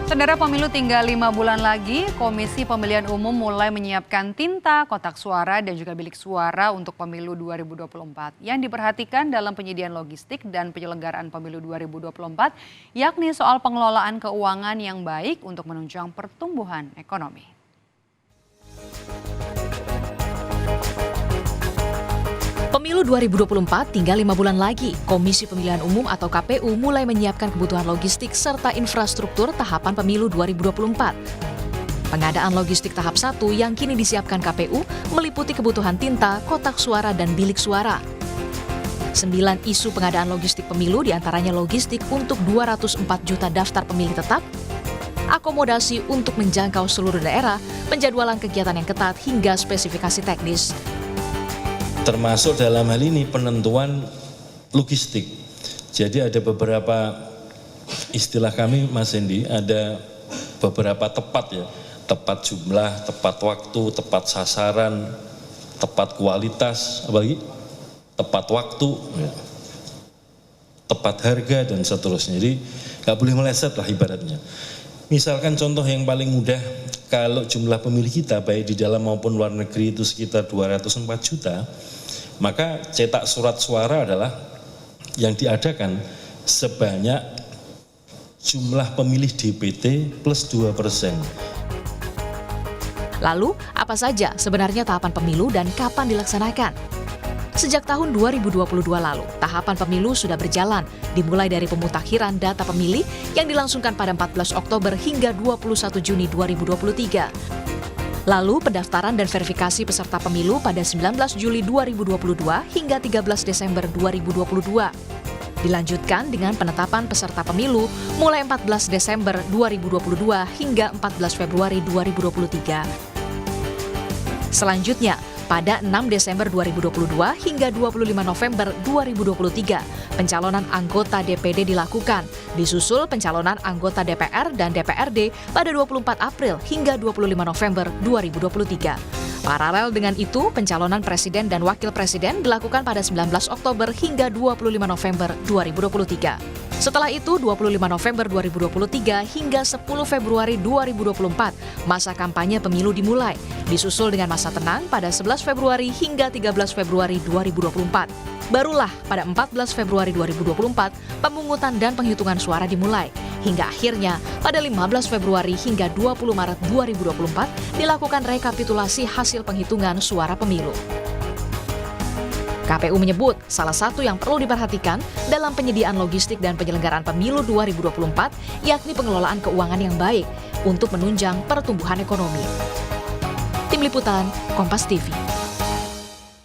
Saudara, pemilu tinggal 5 bulan lagi, Komisi Pemilihan Umum mulai menyiapkan tinta, kotak suara, dan juga bilik suara untuk pemilu 2024. Yang diperhatikan dalam penyediaan logistik dan penyelenggaraan pemilu 2024, yakni soal pengelolaan keuangan yang baik untuk menunjang pertumbuhan ekonomi. Pemilu 2024 tinggal 5 bulan lagi. Komisi Pemilihan Umum atau KPU mulai menyiapkan kebutuhan logistik serta infrastruktur tahapan pemilu 2024. Pengadaan logistik tahap 1 yang kini disiapkan KPU meliputi kebutuhan tinta, kotak suara, dan bilik suara. 9 isu pengadaan logistik pemilu diantaranya logistik untuk 204 juta daftar pemilih tetap, akomodasi untuk menjangkau seluruh daerah, penjadwalan kegiatan yang ketat hingga spesifikasi teknis. Termasuk dalam hal ini penentuan logistik. Jadi ada beberapa istilah kami, Mas Hendy, ada beberapa tepat ya. Tepat jumlah, tepat waktu, tepat sasaran, tepat kualitas, apalagi tepat waktu, ya, tepat harga, dan seterusnya. Jadi nggak boleh meleset lah ibaratnya. Misalkan contoh yang paling mudah, kalau jumlah pemilih kita baik di dalam maupun luar negeri itu sekitar 204 juta, maka cetak surat suara adalah yang diadakan sebanyak jumlah pemilih DPT plus 2%. Lalu, apa saja sebenarnya tahapan pemilu dan kapan dilaksanakan? Sejak tahun 2022 lalu, tahapan pemilu sudah berjalan, dimulai dari pemutakhiran data pemilih yang dilangsungkan pada 14 Oktober hingga 21 Juni 2023. Lalu pendaftaran dan verifikasi peserta pemilu pada 19 Juli 2022 hingga 13 Desember 2022. Dilanjutkan dengan penetapan peserta pemilu mulai 14 Desember 2022 hingga 14 Februari 2023. Selanjutnya, pada 6 Desember 2022 hingga 25 November 2023, pencalonan anggota DPD dilakukan, disusul pencalonan anggota DPR dan DPRD pada 24 April hingga 25 November 2023. Paralel dengan itu, pencalonan presiden dan wakil presiden dilakukan pada 19 Oktober hingga 25 November 2023. Setelah itu, 25 November 2023 hingga 10 Februari 2024, masa kampanye pemilu dimulai, disusul dengan masa tenang pada 11 Februari hingga 13 Februari 2024. Barulah pada 14 Februari 2024, pemungutan dan penghitungan suara dimulai. Hingga akhirnya pada 15 Februari hingga 20 Maret 2024 dilakukan rekapitulasi hasil penghitungan suara pemilu. KPU menyebut salah satu yang perlu diperhatikan dalam penyediaan logistik dan penyelenggaraan pemilu 2024 yakni pengelolaan keuangan yang baik untuk menunjang pertumbuhan ekonomi. Tim Liputan, Kompas TV.